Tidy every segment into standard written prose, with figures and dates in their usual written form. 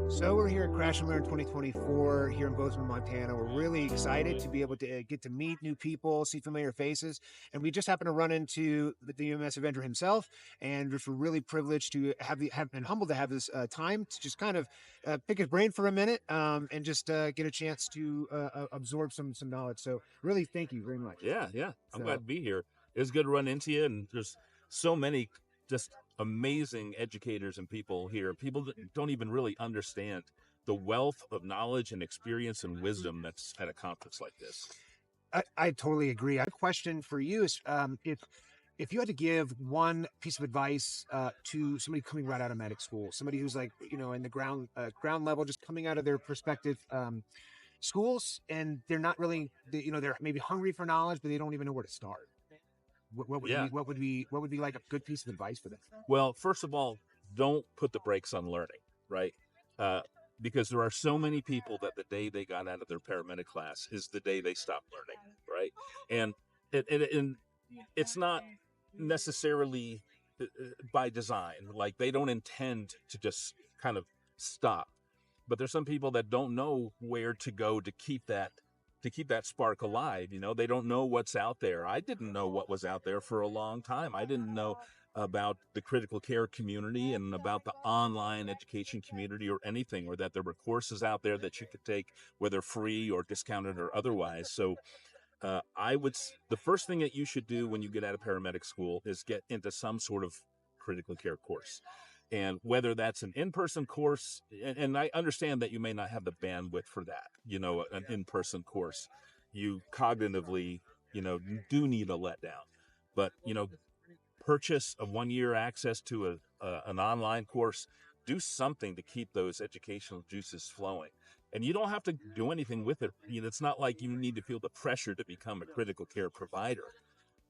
So we're here at Crash and Learn 2024 here in Bozeman, Montana. We're really excited to be able to get to meet new people, see familiar faces, and we just happened to run into the UMS Avenger himself, and just we're really privileged to have and humbled to have this time to just kind of pick his brain for a minute and just get a chance to absorb some knowledge. So really, thank you very much. Yeah. I'm glad So to be here. It's good to run into you, and there's so many just amazing educators and people here. People that don't even really understand the wealth of knowledge and experience and wisdom that's at a conference like this. I totally agree. I have a question for you is if you had to give one piece of advice to somebody coming right out of medic school, somebody who's like in the ground level, just coming out of their prospective schools, and they're not really they're maybe hungry for knowledge, but they don't even know where to start. What would Yeah. be what would be like a good piece of advice for them? Well, first of all, don't put the brakes on learning, right? Uh, because there are so many people that the day they got out of their paramedic class is the day they stopped learning, right? And and it's not necessarily by design. Like they don't intend to just kind of stop. But there's some people that don't know where to go to keep that spark alive. They don't know what's out there. I didn't know what was out there for a long time. I didn't know about the critical care community and about the online education community or anything, or that there were courses out there that you could take, whether free or discounted or otherwise. So the first thing that you should do when you get out of paramedic school is get into some sort of critical care course. And whether that's an in-person course, and I understand that you may not have the bandwidth for that, an in-person course, you cognitively, do need a letdown. But, purchase a 1 year access to an online course, do something to keep those educational juices flowing. And you don't have to do anything with it. It's not like you need to feel the pressure to become a critical care provider,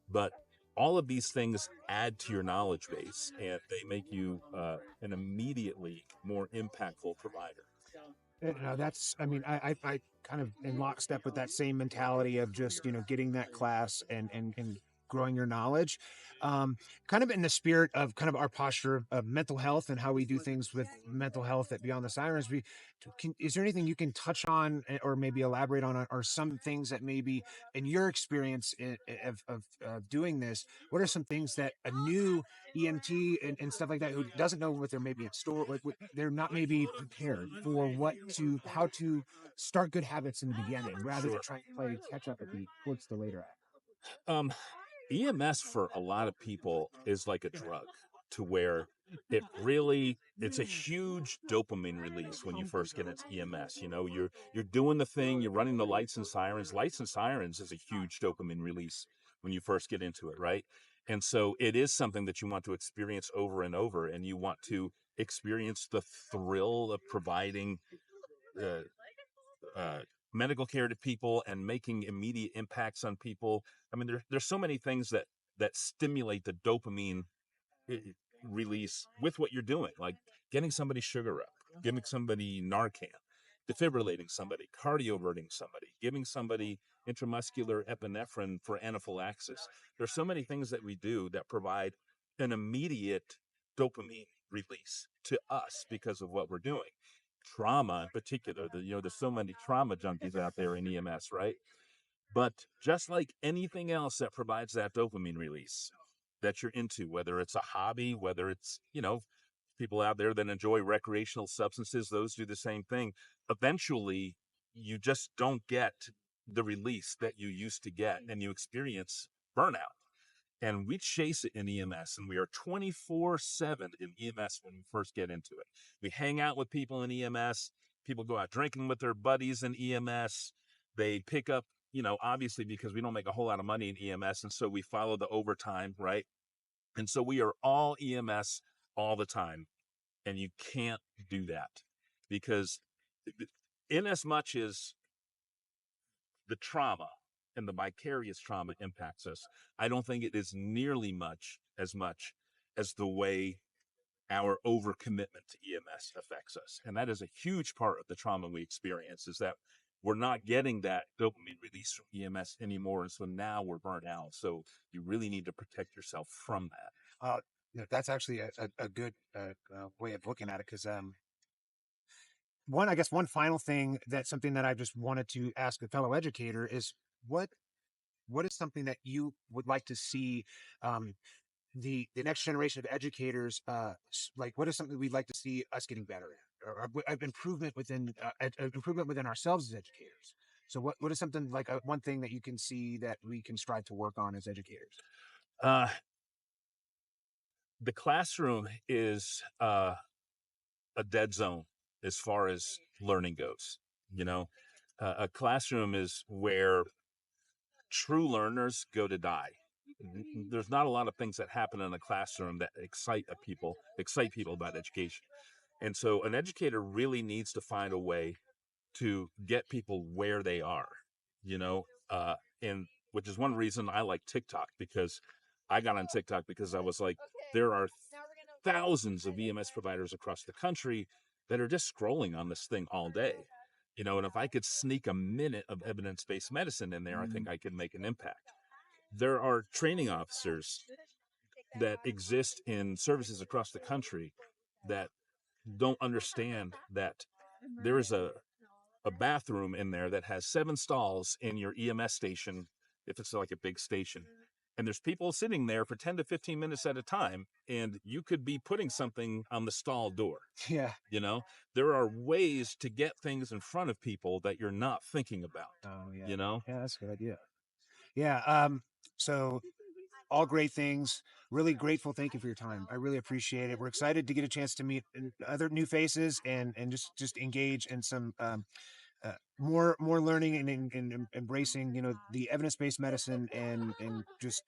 but all of these things add to your knowledge base and they make you an immediately more impactful provider. That's, I mean, I kind of in lockstep with that same mentality of just, getting that class and growing your knowledge. Kind of in the spirit of kind of our posture of mental health and how we do things with mental health at Beyond the Sirens. Is there anything you can touch on or maybe elaborate on, or some things that maybe in your experience of doing this, what are some things that a new EMT and stuff like that who doesn't know what they're maybe in store, like they're not maybe prepared for how to start good habits in the beginning rather than Sure. trying to play catch up towards the later act. Um, EMS for a lot of people is like a drug, to where it's a huge dopamine release when you first get into EMS. You're doing the thing, you're running the lights and sirens. Lights and sirens is a huge dopamine release when you first get into it, right? And so it is something that you want to experience over and over, and you want to experience the thrill of providing uh, uh, medical care to people and making immediate impacts on people. I mean, there's so many things that stimulate the dopamine eh, release with what you're doing, like getting somebody's sugar up, giving somebody Narcan, defibrillating somebody, cardioverting somebody, giving somebody intramuscular epinephrine for anaphylaxis. There's so many things that we do that provide an immediate dopamine release to us because of what we're doing. Trauma in particular, there's so many trauma junkies out there in EMS, right? But just like anything else that provides that dopamine release that you're into, whether it's a hobby, whether it's, people out there that enjoy recreational substances, those do the same thing. Eventually, you just don't get the release that you used to get, and you experience burnout. And we chase it in EMS, and we are 24/7 in EMS when we first get into it. We hang out with people in EMS. People go out drinking with their buddies in EMS. They pick up, obviously, because we don't make a whole lot of money in EMS. And so we follow the overtime, right? And so we are all EMS all the time. And you can't do that, because in as much as the trauma and the vicarious trauma impacts us, I don't think it is nearly much as the way our overcommitment to EMS affects us. And that is a huge part of the trauma we experience, is that we're not getting that dopamine release from EMS anymore. And so now we're burnt out. So you really need to protect yourself from that. That's actually a good way of looking at it because I guess one final thing, that's something that I just wanted to ask a fellow educator is what what is something that you would like to see, um, the next generation of educators, like what is something we'd like to see us getting better at, or improvement within, improvement within ourselves as educators? So what is something like, one thing that you can see that we can strive to work on as educators? Uh, the classroom is a dead zone as far as learning goes. You know, a classroom is where true learners go to die. There's not a lot of things that happen in a classroom that excite people about education. And so an educator really needs to find a way to get people where they are, you know, and which is one reason I like TikTok, because I got on TikTok because I was like, there are thousands of EMS providers across the country that are just scrolling on this thing all day. You know, and if I could sneak a minute of evidence-based medicine in there, I think I could make an impact. There are training officers that exist in services across the country that don't understand that there is a bathroom in there that has 7 stalls in your EMS station, if it's like a big station. And there's people sitting there for 10 to 15 minutes at a time, and you could be putting something on the stall door. Yeah. You know, there are ways to get things in front of people that you're not thinking about, Oh yeah. you know? Yeah, that's a good idea. Yeah. So all great things. Really grateful. Thank you for your time. I really appreciate it. We're excited to get a chance to meet, other new faces, and just engage in some, more learning, and embracing, the evidence-based medicine, and just,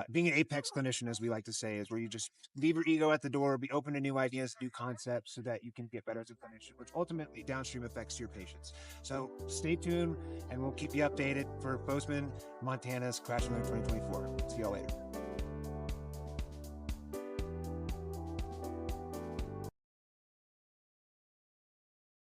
being an apex clinician, as we like to say, is where you just leave your ego at the door, be open to new ideas, new concepts, so that you can get better as a clinician, which ultimately downstream affects your patients. So stay tuned, and we'll keep you updated for Bozeman, Montana's Crash and Learn 2024. See y'all later.